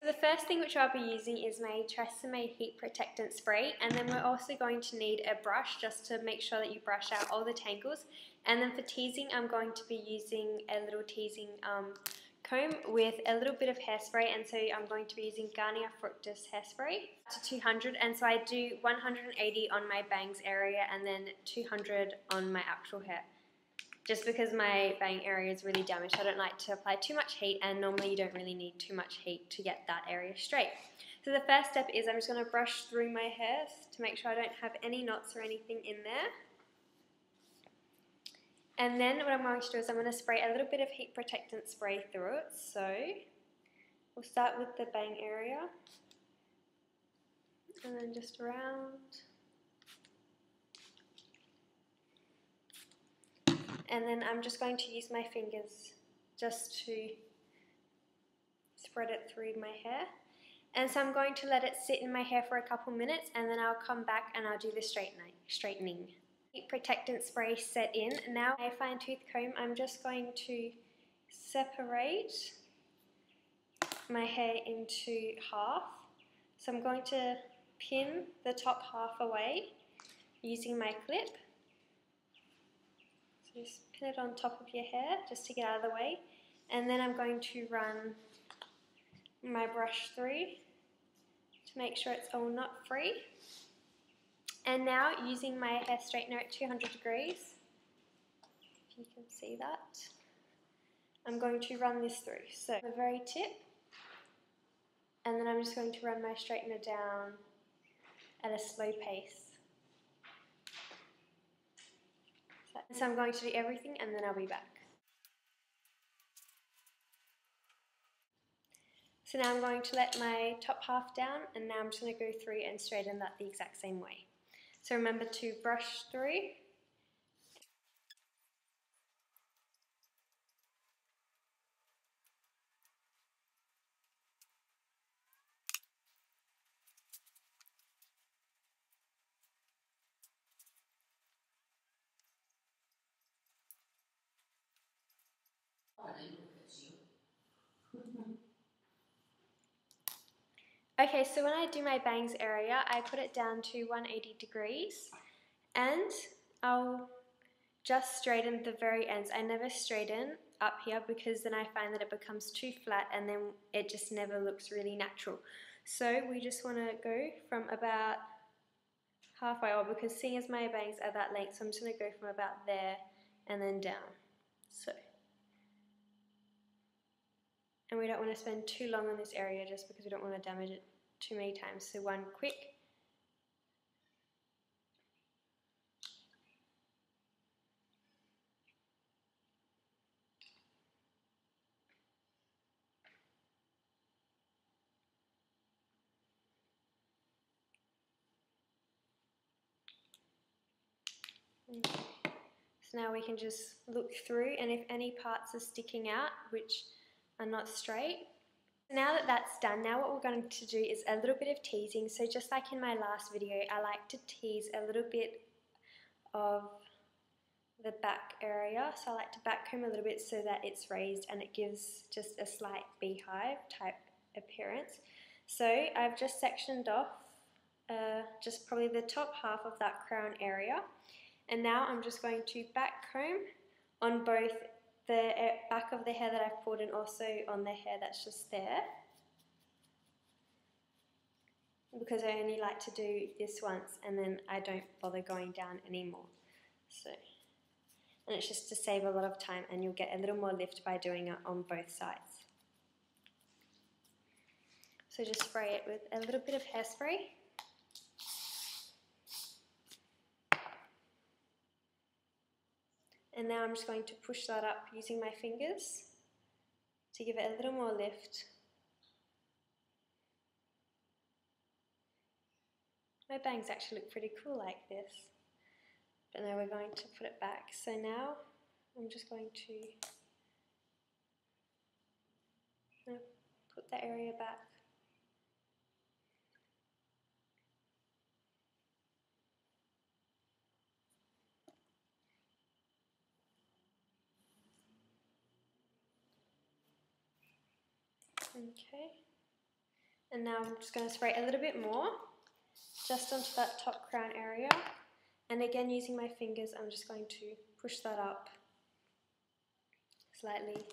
The first thing which I'll be using is my Tresemme Heat Protectant Spray, and then we're also going to need a brush just to make sure that you brush out all the tangles. And then for teasing, I'm going to be using a little teasing comb with a little bit of hairspray, and so I'm going to be using Garnier Fructis hairspray to 200, and so I do 180 on my bangs area and then 200 on my actual hair. Just because my bang area is really damaged, I don't like to apply too much heat, and normally you don't really need too much heat to get that area straight. So the first step is I'm just going to brush through my hair to make sure I don't have any knots or anything in there. And then what I'm going to do is I'm going to spray a little bit of heat protectant spray through it. So we'll start with the bang area and then just around. And then I'm just going to use my fingers just to spread it through my hair. And so I'm going to let it sit in my hair for a couple minutes, and then I'll come back and I'll do the straightening. Heat protectant spray set in. Now my fine tooth comb, I'm just going to separate my hair into half. So I'm going to pin the top half away using my clip. So just pin it on top of your hair just to get out of the way. And then I'm going to run my brush through to make sure it's all knot free. And now using my hair straightener at 200 degrees, if you can see that, I'm going to run this through. So the very tip, and then I'm just going to run my straightener down at a slow pace. So I'm going to do everything and then I'll be back. So now I'm going to let my top half down, and now I'm just going to go through and straighten that the exact same way. So remember to brush through. Okay, so when I do my bangs area, I put it down to 180 degrees, and I'll just straighten the very ends. I never straighten up here because then I find that it becomes too flat and then it just never looks really natural. So we just want to go from about halfway, or because seeing as my bangs are that length, so I'm just going to go from about there and then down. So. And we don't want to spend too long on this area just because we don't want to damage it too many times. So one quick. Okay. So now we can just look through, and if any parts are sticking out, which are not straight. Now that that's done, now what we're going to do is a little bit of teasing. So just like in my last video, I like to tease a little bit of the back area. So I like to back comb a little bit so that it's raised and it gives just a slight beehive type appearance. So I've just sectioned off just probably the top half of that crown area. And now I'm just going to back comb on both the back of the hair that I've pulled and also on the hair that's just there, because I only like to do this once and then I don't bother going down anymore. So, and it's just to save a lot of time, and you'll get a little more lift by doing it on both sides. So just spray it with a little bit of hairspray. And now I'm just going to push that up using my fingers to give it a little more lift. My bangs actually look pretty cool like this. But now we're going to put it back. So now I'm just going to put that area back. Okay, And now I'm just going to spray a little bit more, just onto that top crown area. And again, using my fingers, I'm just going to push that up slightly.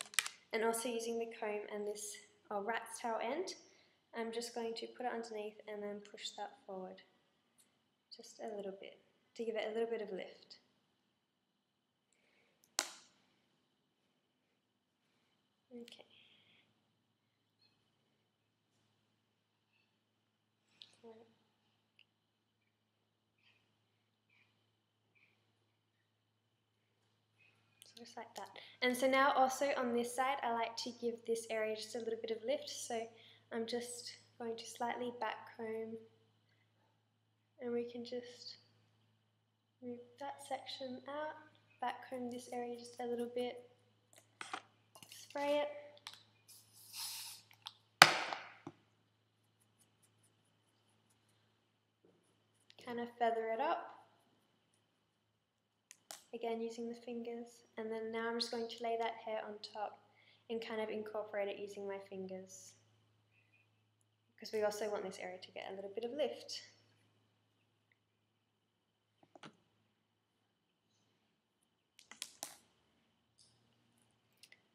And also using the comb and this rat's tail end, I'm just going to put it underneath and then push that forward. Just a little bit, to give it a little bit of lift. Okay. So just like that. And so now also on this side, I like to give this area just a little bit of lift. So I'm just going to slightly back comb, and we can just move that section out, back comb this area just a little bit, spray it. Kind of feather it up. Again, using the fingers. And then now I'm just going to lay that hair on top and kind of incorporate it using my fingers, because we also want this area to get a little bit of lift.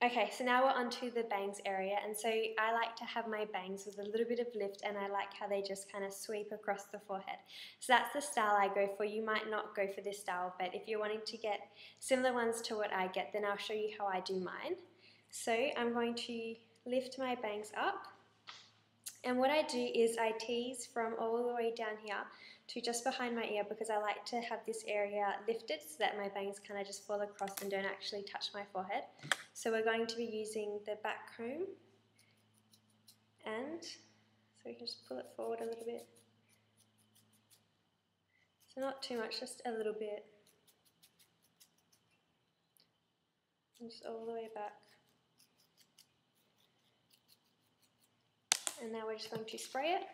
Okay, so now we're onto the bangs area, and so I like to have my bangs with a little bit of lift, and I like how they just kind of sweep across the forehead. So that's the style I go for. You might not go for this style, but if you're wanting to get similar ones to what I get, then I'll show you how I do mine. So I'm going to lift my bangs up, and what I do is I tease from all the way down here to just behind my ear, because I like to have this area lifted so that my bangs kind of just fall across and don't actually touch my forehead. So we're going to be using the back comb, and so we can just pull it forward a little bit. So not too much, just a little bit. And just all the way back. And now we're just going to spray it.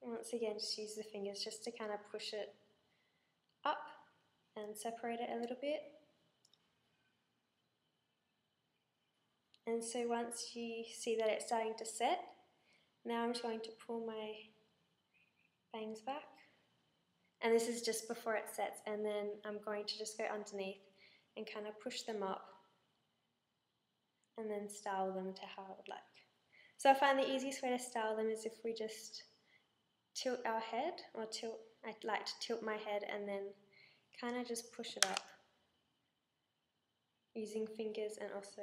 And once again, just use the fingers just to kind of push it up and separate it a little bit. And so once you see that it's starting to set, now I'm just going to pull my bangs back. And this is just before it sets, and then I'm going to just go underneath and kind of push them up and then style them to how I would like. So I find the easiest way to style them is if we just tilt our head, or I like to tilt my head and then kind of just push it up using fingers and also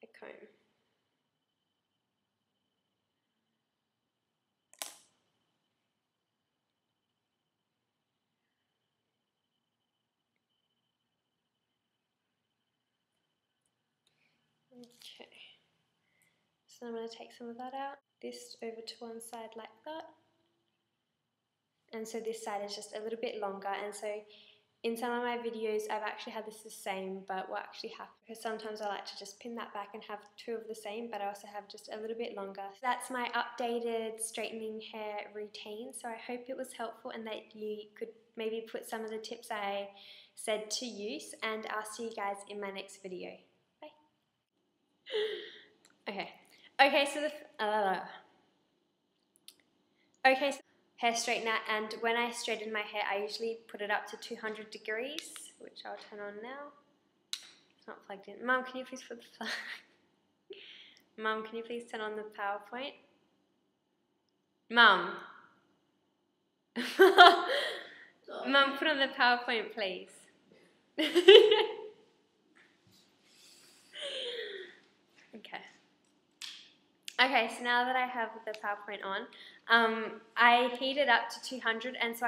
a comb. Okay, so I'm going to take some of that out, this over to one side like that, and so this side is just a little bit longer, and so in some of my videos I've actually had this the same, but what actually happens, because sometimes I like to just pin that back and have two of the same, but I also have just a little bit longer. So that's my updated straightening hair routine, so I hope it was helpful and that you could maybe put some of the tips I said to use, and I'll see you guys in my next video. Bye. Okay, so so hair straightener, and when I straighten my hair I usually put it up to 200 degrees, which I'll turn on now. It's not plugged in. Mum, can you please put the Mum, can you please turn on the PowerPoint? Mum. Mum, put on the PowerPoint, please. Okay, so now that I have the PowerPoint on, I heat it up to 200, and so